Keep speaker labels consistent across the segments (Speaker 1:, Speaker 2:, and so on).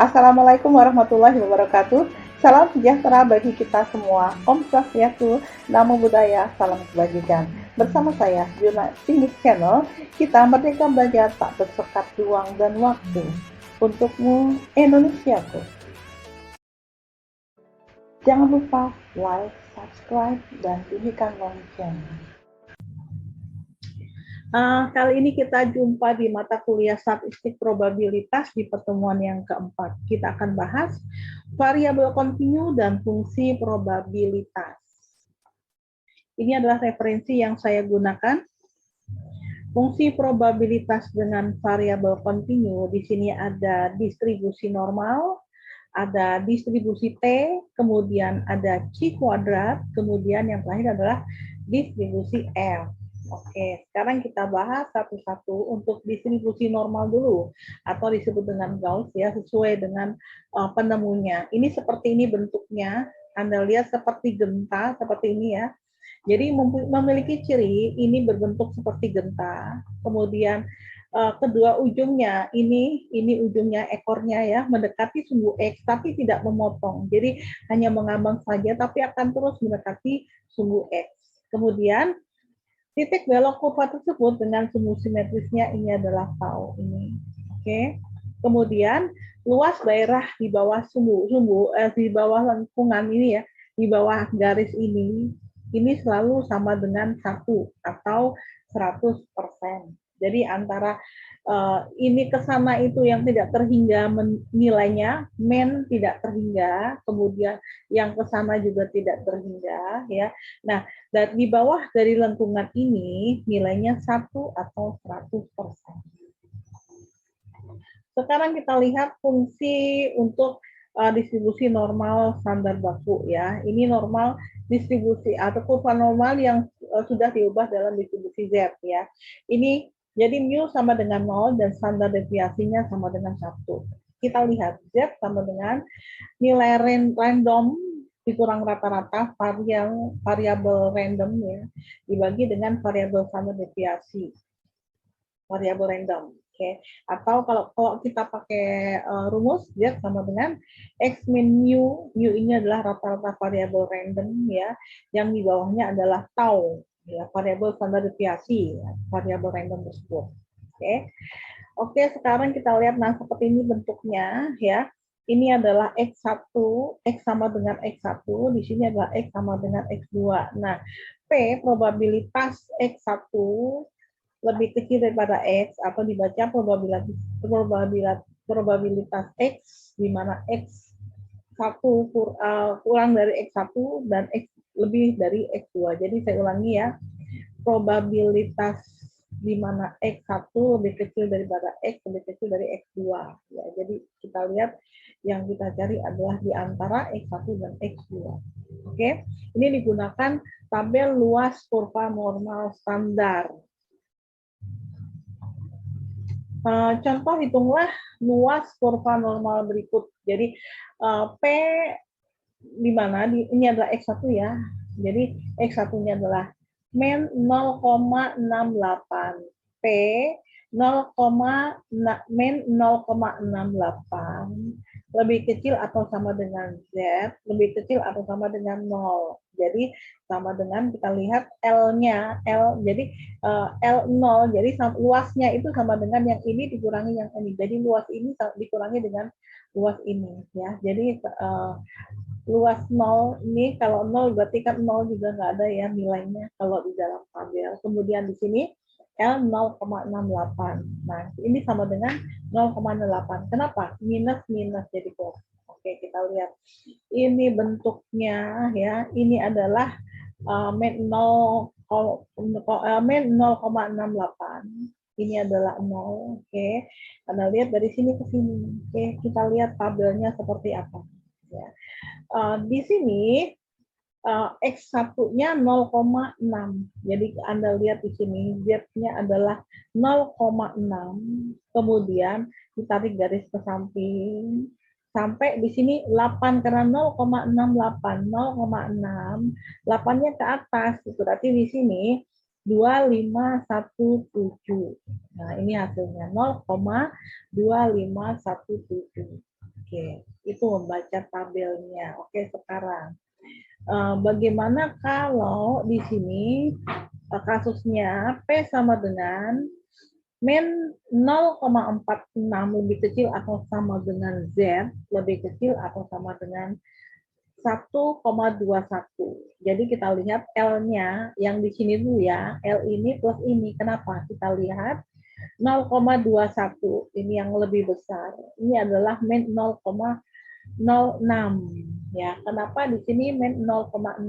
Speaker 1: Assalamualaikum warahmatullahi wabarakatuh. Salam sejahtera bagi kita semua. Om Swastiastu, Namo Buddhaya, salam kebajikan. Bersama saya, Juna Sinik Channel, kita merdeka belajar tak bersekat ruang dan waktu. Untukmu, Indonesiaku. Jangan lupa like, subscribe, dan bunyikan lonceng. Kali ini kita jumpa di mata kuliah statistik probabilitas di pertemuan yang keempat. Kita akan bahas variabel kontinu dan fungsi probabilitas. Ini adalah referensi yang saya gunakan. Fungsi probabilitas dengan variabel kontinu, di sini ada distribusi normal, ada distribusi T, kemudian ada Q kuadrat, kemudian yang terakhir adalah distribusi L. Oke, sekarang kita bahas satu-satu untuk distribusi normal dulu, atau disebut dengan Gauss ya, sesuai dengan penemunya. Ini seperti ini bentuknya, Anda lihat seperti genta, seperti ini ya. Jadi memiliki ciri ini berbentuk seperti genta, kemudian kedua ujungnya ini ujungnya ekornya ya mendekati sumbu X tapi tidak memotong. Jadi hanya mengambang saja tapi akan terus mendekati sumbu X. Kemudian titik belok kurva tersebut dengan sumbu simetrisnya ini adalah tau ini. Oke. Kemudian luas daerah di bawah di bawah lengkungan ini ya, di bawah garis ini selalu sama dengan 1 atau 100%. Jadi antara ini ke sana itu yang tidak terhingga nilainya, men tidak terhingga, kemudian yang ke sana juga tidak terhingga ya. Nah, dan di bawah dari lengkungan ini nilainya 1 atau 100%. Sekarang kita lihat fungsi untuk distribusi normal standar baku ya. Ini normal distribusi atau kurva normal yang sudah diubah dalam distribusi Z ya. Ini jadi mu sama dengan 0 dan standar deviasinya sama dengan 1. Kita lihat Z sama dengan nilai random dikurang rata-rata variabel random ya dibagi dengan variabel standar deviasi variabel random. Oke. Atau kalau kita pakai rumus Z sama dengan X min mu ini adalah rata-rata variabel random ya, yang di bawahnya adalah tau ya, variabel standar deviasi ya, variabel random tersebut. Oke. Oke, sekarang kita lihat nah seperti ini bentuknya ya. Ini adalah X1, X sama dengan X1, di sini adalah X sama dengan X2. Nah, P probabilitas X1 lebih kecil daripada X atau dibaca probabilitas X di mana X1 kurang dari X1 dan X lebih dari X2. Jadi saya ulangi ya, probabilitas di mana X1 lebih kecil daripada X lebih kecil dari X2. Ya, jadi kita lihat yang kita cari adalah di antara X1 dan X2. Oke, ini digunakan tabel luas kurva normal standar. Contoh hitunglah luas kurva normal berikut. Jadi P di mana? Ini adalah X1 ya. Jadi X1-nya adalah men 0,68. P 0, men 0,68 lebih kecil atau sama dengan Z, lebih kecil atau sama dengan 0. Jadi sama dengan kita lihat L-nya, jadi L0, jadi luasnya itu sama dengan yang ini dikurangi yang ini. Jadi luas ini dikurangi dengan luas ini ya. Jadi luas 0 ini kalau 0 berarti kan 0 juga nggak ada ya nilainya kalau di dalam tabel. Kemudian di sini L 0,68. Nah, ini sama dengan 0,8. Kenapa? Minus jadi plus. Oke, kita lihat. Ini bentuknya ya. Ini adalah men 0,68. Ini adalah 0. Oke. Anda lihat dari sini ke sini. Oke, kita lihat tabelnya seperti apa. Ya. Di sini X1-nya 0,6. Jadi Anda lihat di sini Z-nya adalah 0,6. Kemudian ditarik garis ke samping sampai di sini 8 karena 0,68, 0,6, 8-nya ke atas. Berarti di sini 2517. Nah, ini hasilnya 0,2517. Oke, itu membaca tabelnya. Oke, sekarang bagaimana kalau di sini kasusnya P sama dengan min 0,46 lebih kecil atau sama dengan Z lebih kecil atau sama dengan 1,21. Jadi kita lihat L-nya yang di sini dulu ya. L ini plus ini. Kenapa? Kita lihat 0,21 ini yang lebih besar. Ini adalah min 0,06 ya. Kenapa di sini min 0,06?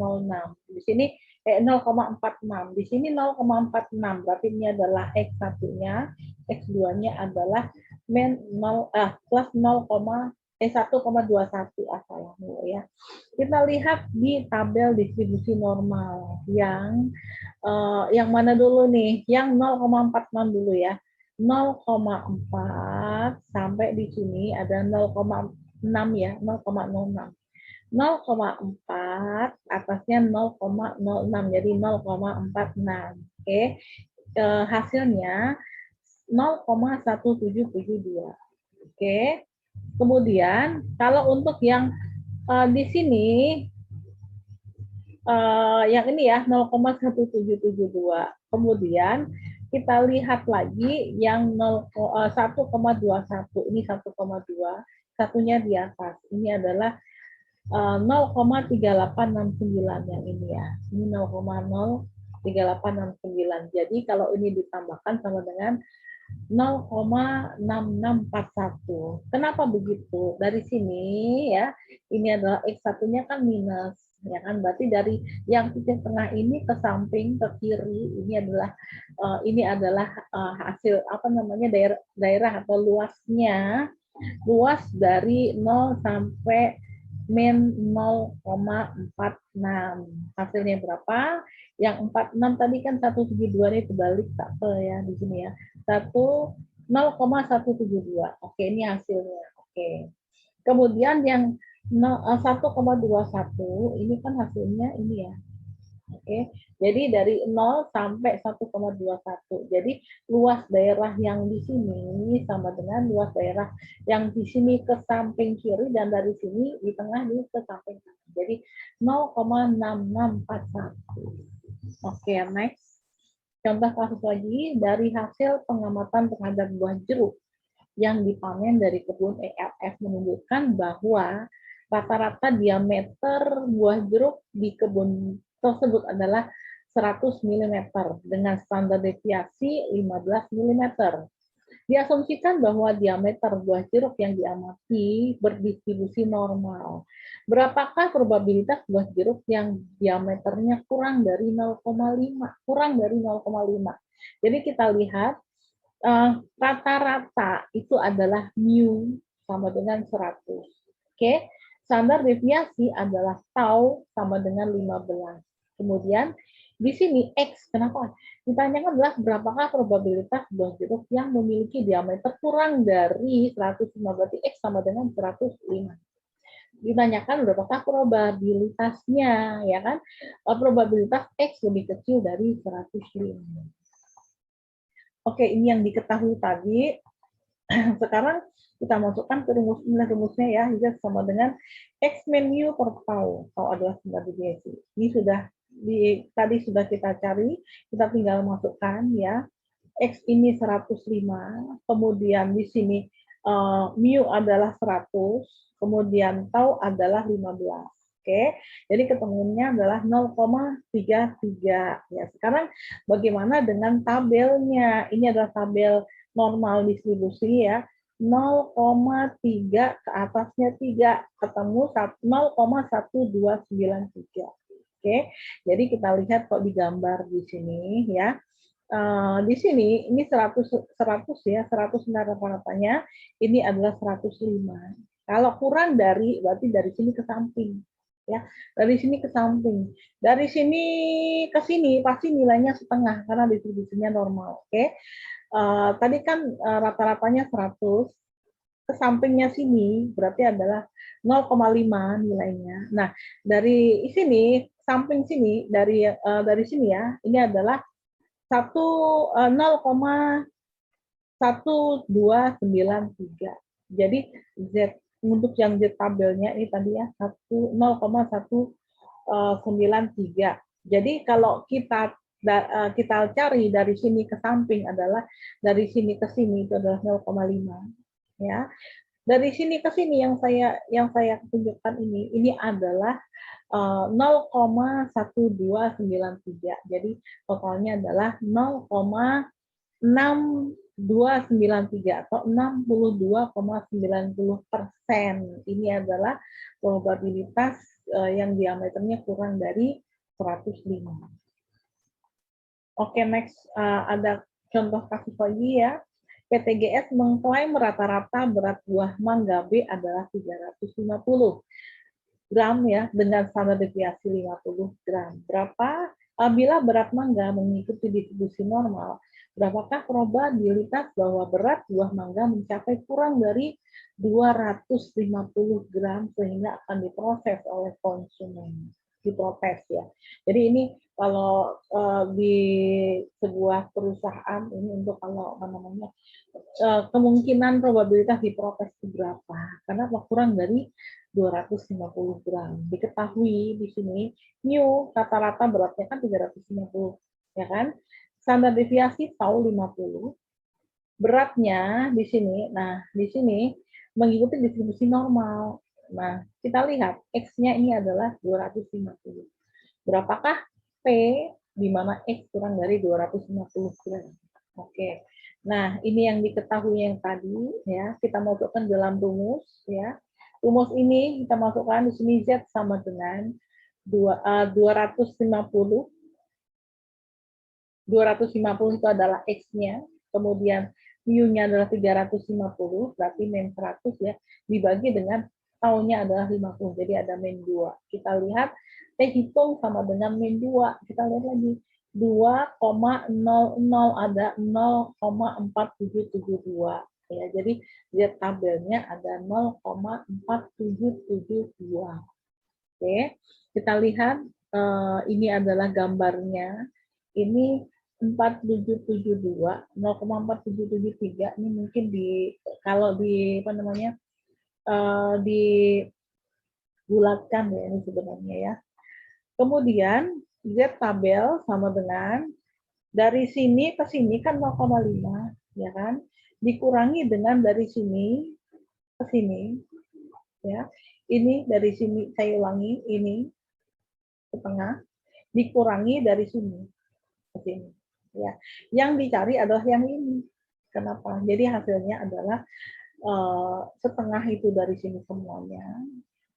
Speaker 1: Di sini 0,46. Di sini 0,46. Berarti ini adalah X1-nya, X2-nya adalah min 0 plus 1,21 salah ya. Kita lihat di tabel distribusi normal yang mana dulu nih? Yang 0,46 dulu ya. 0,4 sampai di sini ada 0,6 ya, 0,06. 0,4 atasnya 0,06 jadi 0,46. Oke. Hasilnya 0,1772. Oke. Kemudian kalau untuk yang di sini yang ini ya 0,1772. Kemudian kita lihat lagi yang 1,21 ini 1,2, satunya di atas. Ini adalah 0,3869 yang ini ya. Ini 0,03869. Jadi kalau ini ditambahkan sama dengan 0,6641. Kenapa begitu? Dari sini ya, ini adalah X1-nya kan minus, ya kan? Berarti dari yang titik tengah ini ke samping ke kiri, ini adalah hasil apa namanya daerah atau luas dari 0 sampai min 0,46. Hasilnya berapa? Yang 46 tadi kan 172 ini terbalik tak ya di sini ya. 0,172. Oke, ini hasilnya. Oke. Kemudian yang 1,21 ini kan hasilnya ini ya. Oke. Jadi dari 0 sampai 1,21. Jadi luas daerah yang di sini sama dengan luas daerah yang di sini ke samping kiri dan dari sini di tengah ini ke samping kanan. Jadi 0,6641. Oke, next. Contoh kasus lagi, dari hasil pengamatan terhadap buah jeruk yang dipanen dari kebun ELF menunjukkan bahwa rata-rata diameter buah jeruk di kebun tersebut adalah 100 mm dengan standar deviasi 15 mm. Diasumsikan bahwa diameter buah jeruk yang diamati berdistribusi normal. Berapakah probabilitas buah jeruk yang diameternya kurang dari 0,5? Kurang dari 0,5. Jadi kita lihat rata-rata itu adalah mu sama dengan 100. Oke, standar deviasi adalah tau sama dengan 15. Kemudian di sini X, kenapa? Ditanyakan adalah berapakah probabilitas buah jeruk yang memiliki diameter kurang dari 105, berarti X sama dengan 105. Ditanyakan berapakah probabilitasnya, ya kan? Probabilitas X lebih kecil dari 105. Oke, ini yang diketahui tadi. Sekarang kita masukkan ke rumusnya ya, Z sama dengan X min mu per tau. Tau adalah standar deviasi. Ini tadi sudah kita cari, kita tinggal masukkan ya. X ini 105, kemudian di sini mu adalah 100, kemudian tau adalah 15. Oke, jadi ketemunya adalah 0,33. Ya, sekarang bagaimana dengan tabelnya? Ini adalah tabel normal distribusi ya. 0,3 ke atasnya 3 ketemu 0,1293. Oke, jadi kita lihat kok digambar di sini ya. Di sini ini 100 ya, 100 rata-ratanya, ini adalah 105. Kalau kurang dari, berarti dari sini ke samping. Ya, dari sini ke samping. Dari sini ke sini pasti nilainya setengah karena distribusinya normal. Oke. Tadi kan rata-ratanya 100, ke sampingnya sini berarti adalah 0,5 nilainya. Nah, dari sini, samping sini, dari sini ya, ini adalah 0,1293. Jadi Z untuk yang Z tabelnya ini tadi ya 0,193. Jadi kalau kita cari dari sini ke samping adalah dari sini ke sini itu adalah 0,5 ya. Dari sini ke sini yang saya tunjukkan ini adalah 0,1293. Jadi totalnya adalah 0,6293 atau 62,90%. Ini adalah probabilitas yang diameternya kurang dari 105. Oke, next ada contoh kasus lagi ya. PTGS mengklaim rata-rata berat buah mangga B adalah 350 gram ya dengan standar deviasi 50 gram. Bila berat mangga mengikuti distribusi normal, berapakah probabilitas bahwa berat buah mangga mencapai kurang dari 250 gram sehingga akan diproses oleh konsumen? Diprotes ya. Jadi ini kalau di sebuah perusahaan ini untuk kalau apa namanya kemungkinan probabilitas diprotes berapa? Karena kurang dari 250 gram. Diketahui di sini mu rata-rata beratnya kan 350 ya kan? Standar deviasi tau 50. Beratnya di sini, nah di sini mengikuti distribusi normal. Nah, kita lihat X-nya ini adalah 250. Berapakah P di mana X kurang dari 250 gram? Oke. Nah, ini yang diketahui yang tadi ya, kita masukkan dalam rumus ya. Rumus ini kita masukkan di sini Z sama dengan 250. 250 itu adalah X-nya, kemudian mu-nya adalah 350, berarti min 100 ya, dibagi dengan tau-nya adalah 50, jadi ada min 2. Kita lihat, hitung sama dengan min 2, kita lihat lagi, 2,00 ada 0,4772. Ya, jadi Z tabelnya ada 0,4772. Oke, kita lihat ini adalah gambarnya. Ini 4772, 0,4773 ini mungkin kalau apa namanya dibulatkan ya ini sebenarnya ya. Kemudian Z tabel sama dengan dari sini ke sini kan 0,5 ya kan, dikurangi dengan dari sini ke sini ya. Ini dari sini saya ulangi, ini ke tengah dikurangi dari sini ke sini ya. Yang dicari adalah yang ini. Kenapa? Jadi hasilnya adalah setengah itu dari sini semuanya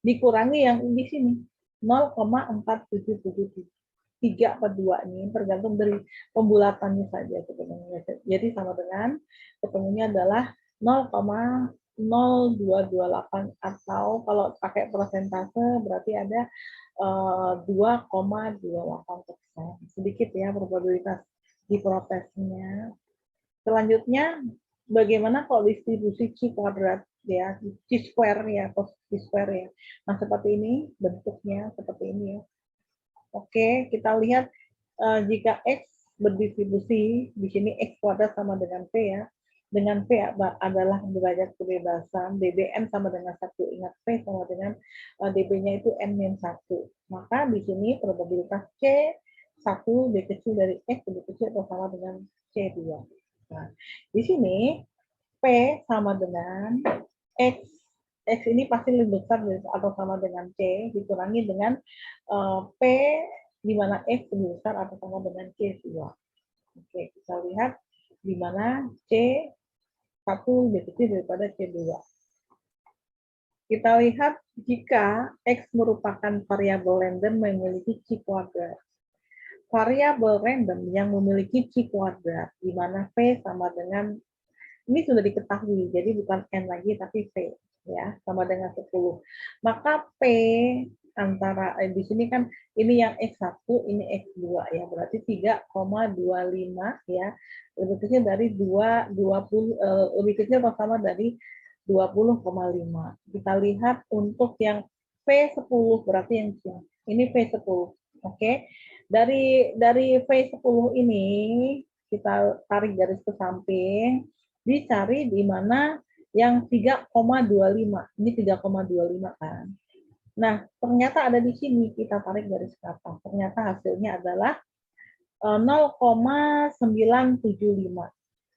Speaker 1: dikurangi yang di sini 0,4773 per 2 ini tergantung dari pembulatannya saja sebenarnya. Jadi sama dengan ketemunya adalah 0,0228 atau kalau pakai persentase berarti ada 2,28%. Sedikit ya probabilitas diprotesnya. Selanjutnya, bagaimana kalau distribusi Q kuadrat ya, Q square ya, atau Q square ya. Nah, seperti ini bentuknya seperti ini ya. Oke, kita lihat jika X berdistribusi di sini X kuadrat sama dengan P ya. Dengan P adalah derajat kebebasan, dBn sama dengan 1. Ingat P sama dengan dB-nya itu N-1. Maka di sini probabilitas C1 D kecil dari X lebih kecil atau sama dengan C2. Nah, di sini P sama dengan X. X ini pasti lebih besar atau sama dengan C, dikurangi dengan P di mana X lebih besar atau sama dengan C2. Oke, kita lihat di mana C1 lebih kecil daripada C2. Kita lihat jika X merupakan variabel random memiliki Q kuadrat. Variabel random yang memiliki Q kuadrat, di mana P sama dengan, ini sudah diketahui, jadi bukan N lagi, tapi P, ya, sama dengan 10. Maka P antara, di sini kan, ini yang X1, ini X2, ya, berarti 3,25, ya, lebih kecil dari 20, lebih kecil atau sama dari 20,5. Kita lihat untuk yang P10, berarti yang ini P10, oke. Dari V10 ini kita tarik garis ke samping, dicari di mana yang 3,25. Ini 3,25 kan. Nah, ternyata ada di sini, kita tarik garis ke atas. Ternyata hasilnya adalah 0,975.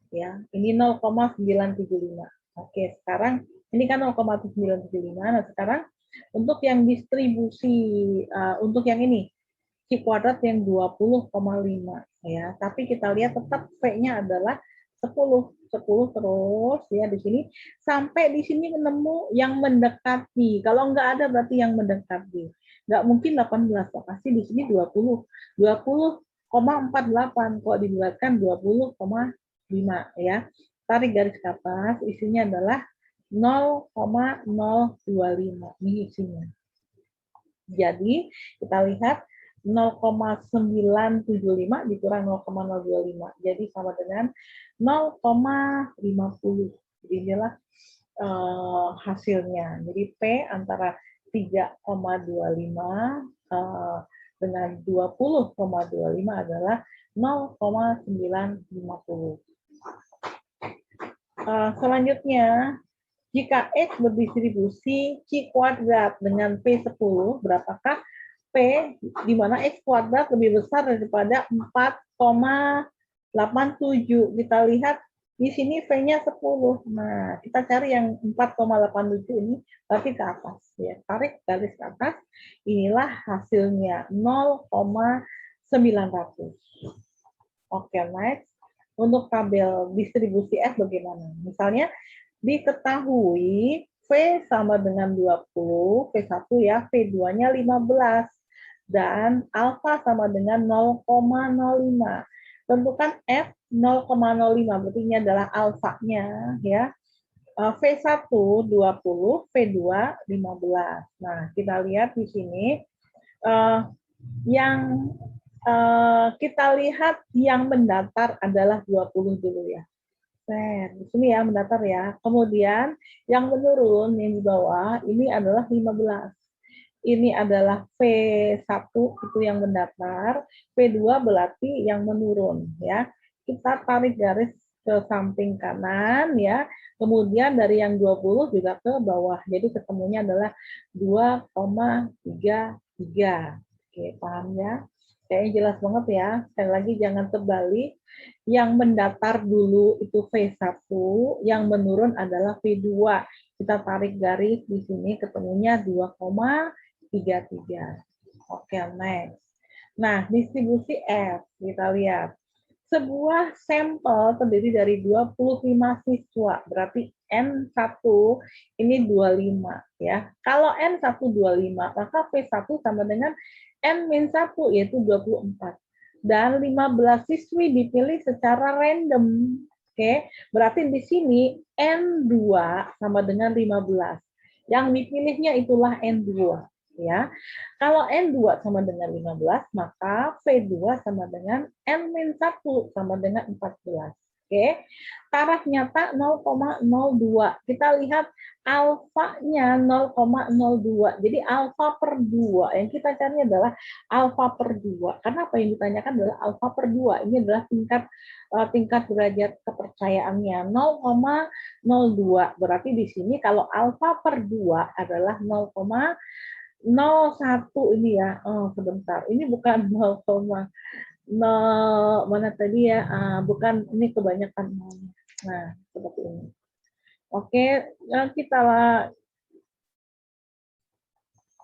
Speaker 1: Ya, ini 0,975. Oke, sekarang ini kan 0,975. Nah, sekarang untuk yang distribusi, untuk yang ini, Q kuadrat yang 20,5 ya. Tapi kita lihat tetap P-nya adalah 10 terus ya di sini sampai di sini nemu yang mendekati. Kalau nggak ada berarti yang mendekati. Nggak mungkin 18, pasti di sini 20. 20,48 kok dibuatkan 20,5 ya. Tarik garis ke atas, isinya adalah 0,025. Ini isinya. Jadi kita lihat 0,975 dikurang 0,025. Jadi sama dengan 0,50. Jadi inilah hasilnya. Jadi P antara 3,25 dengan 20,25 adalah 0,950. Selanjutnya, jika X berdistribusi Q kuadrat dengan P10, berapakah P di mana X kuadrat lebih besar daripada 4,87. Kita lihat di sini V-nya 10. Nah, kita cari yang 4,87 ini berarti ke atas. Ya, tarik garis ke atas. Inilah hasilnya 0,900. Oke, next. Untuk tabel distribusi F bagaimana? Misalnya diketahui V sama dengan 20, V1 ya, V2-nya 15, dan alfa sama dengan 0,05. Tentukan F 0,05, berarti ini adalah alfanya ya. V1 20, V2 15. Nah, kita lihat di sini yang kita lihat yang mendatar adalah 20 dulu ya. Di sini ya mendatar ya. Kemudian yang menurun yang di bawah ini adalah 15. Ini adalah V1 itu yang mendatar, V2 berarti yang menurun ya. Kita tarik garis ke samping kanan ya. Kemudian dari yang 20 juga ke bawah. Jadi ketemunya adalah 2,33. Oke, paham ya? Kayaknya jelas banget ya. Sekali lagi jangan terbalik. Yang mendatar dulu itu V1, yang menurun adalah V2. Kita tarik garis di sini ketemunya 2,33. Oke, next. Nah, distribusi F, kita lihat. Sebuah sampel terdiri dari 25 siswa, berarti N1 ini 25 ya. Kalau N1 25, maka V1 sama dengan N-1 yaitu 24. Dan 15 siswi dipilih secara random. Oke, berarti di sini N2 sama dengan 15. Yang dipilihnya itulah N2 ya. Kalau N2 sama dengan 15, maka V2 sama dengan N-1 sama dengan 14. Oke. Taraf nyata 0,02. Kita lihat alfanya 0,02. Jadi alfa per 2. Yang kita cari adalah alfa per 2. Karena apa yang ditanyakan adalah alfa per 2. Ini adalah tingkat derajat kepercayaannya 0,02. Berarti di sini kalau alfa per 2 adalah 0,01 ini ya. Oh, sebentar. Ini bukan 0, mana tadi ya? Bukan, ini kebanyakan. Nah, seperti ini. Oke,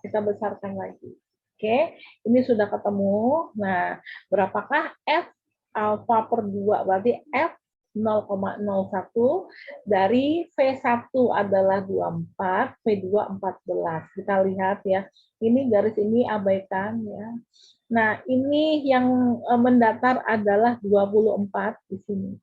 Speaker 1: kita besarkan lagi. Oke, ini sudah ketemu. Nah, berapakah F alfa per 2? Berarti F 0,01 dari V1 adalah 24, V2 14. Kita lihat ya. Ini garis ini abaikan ya. Nah, ini yang mendatar adalah 24 di sini.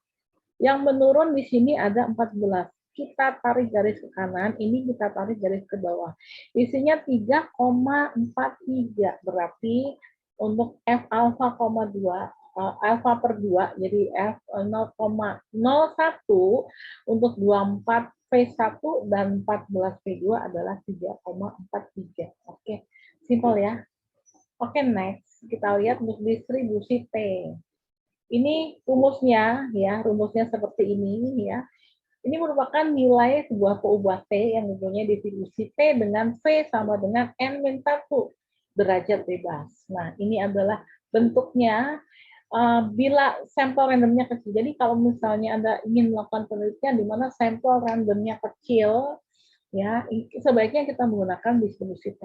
Speaker 1: Yang menurun di sini ada 14. Kita tarik garis ke kanan, ini kita tarik garis ke bawah. Isinya 3,43, berarti untuk F alfa, 2, alfa per 2, jadi F 0,01 untuk 24 V1 dan 14 V2 adalah 3,43. Oke, simpel ya. Oke, next. Kita lihat untuk distribusi T. Ini rumusnya ya, rumusnya seperti ini ya. Ini merupakan nilai sebuah peubah T yang mempunyai distribusi T dengan V sama dengan N-1 derajat bebas. Nah, ini adalah bentuknya bila sampel randomnya kecil. Jadi kalau misalnya Anda ingin melakukan penelitian di mana sampel randomnya kecil, ya sebaiknya kita menggunakan distribusi T.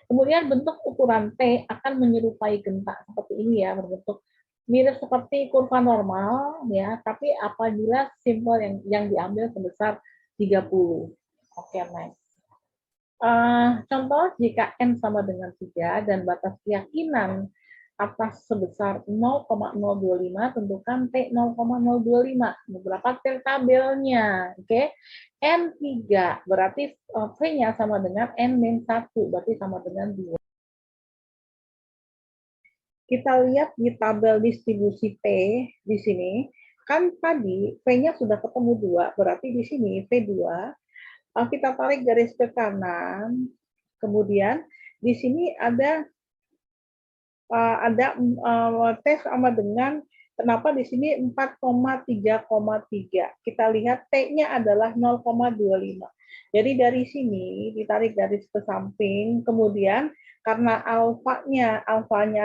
Speaker 1: Kemudian bentuk ukuran T akan menyerupai gentak seperti ini ya, berbentuk mirip seperti kurva normal ya, tapi apabila sampel yang diambil sebesar 30. Oke, next. Contoh jika N sama dengan 3 dan batas keyakinan atas sebesar 0,025, tentukan T 0,025. Beberapa tabelnya, oke. N3 berarti V-nya sama dengan N-1, berarti sama dengan 2. Kita lihat di tabel distribusi T di sini, kan tadi V-nya sudah ketemu 2, berarti di sini V2, kita tarik garis ke kanan, kemudian di sini ada T sama dengan, kenapa di sini 4,3,3. Kita lihat T-nya adalah 0,25. Jadi dari sini ditarik garis ke samping, kemudian karena alfanya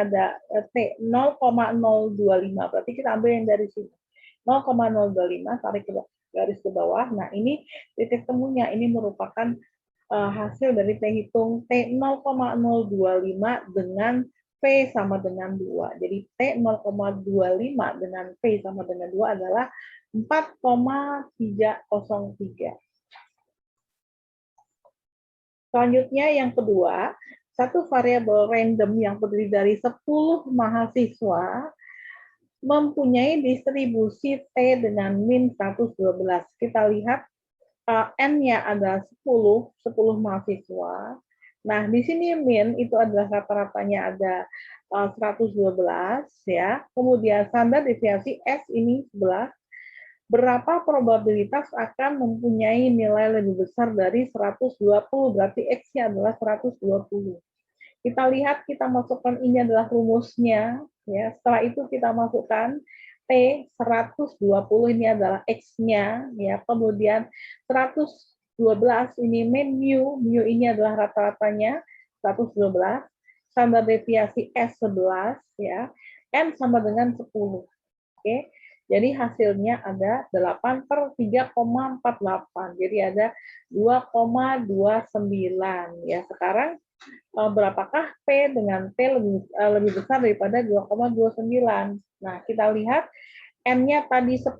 Speaker 1: ada T 0,025, berarti kita ambil yang dari sini. 0,025, tarik garis ke bawah. Nah, ini titik temunya, ini merupakan hasil dari T hitung T 0,025 dengan P sama dengan 2. Jadi T 0,25 dengan P sama dengan 2 adalah 4,303. Selanjutnya yang kedua, satu variabel random yang terdiri dari 10 mahasiswa mempunyai distribusi T dengan min 112. Kita lihat N-nya ada 10 mahasiswa. Nah, di sini min itu adalah rata-ratanya ada 112 ya. Kemudian standar deviasi S ini 11. Berapa probabilitas akan mempunyai nilai lebih besar dari 120? Berarti X-nya adalah 120. Kita lihat, kita masukkan ini adalah rumusnya ya. Setelah itu kita masukkan T 120 ini adalah X-nya ya. Kemudian 112 ini min mu ini adalah rata-ratanya 112. Standar deviasi S 11 ya. N sama dengan 10. Oke. Jadi hasilnya ada 8 per 3,48. Jadi ada 2,29 ya. Sekarang berapakah P dengan T lebih besar daripada 2,29. Nah, kita lihat N-nya tadi 10,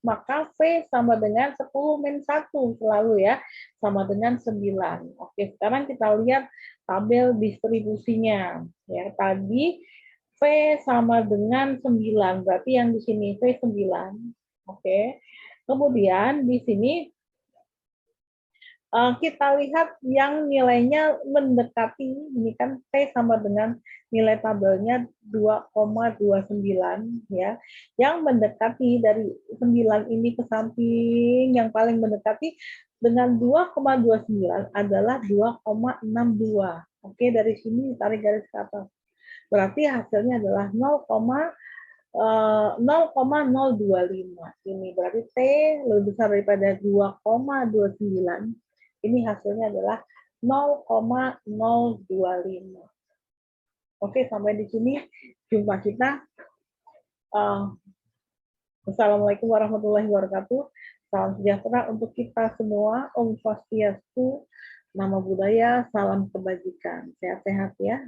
Speaker 1: maka V sama dengan 10 min 1 selalu ya, sama dengan 9. Oke, sekarang kita lihat tabel distribusinya. Ya, tadi V sama dengan 9, berarti yang di sini V 9. Oke. Kemudian di sini kita lihat yang nilainya mendekati, ini kan T sama dengan nilai tabelnya 2,29 ya. Yang mendekati dari 9 ini ke samping, yang paling mendekati dengan 2,29 adalah 2,62. Oke, dari sini tarik garis ke atas. Berarti hasilnya adalah 0,025. Ini berarti T lebih besar daripada 2,29. Ini hasilnya adalah 0,025. Oke, sampai di sini jumpa kita. Wassalamualaikum warahmatullahi wabarakatuh. Salam sejahtera untuk kita semua. Om Swastiastu, Namo Buddhaya, salam kebajikan. Sehat-sehat ya.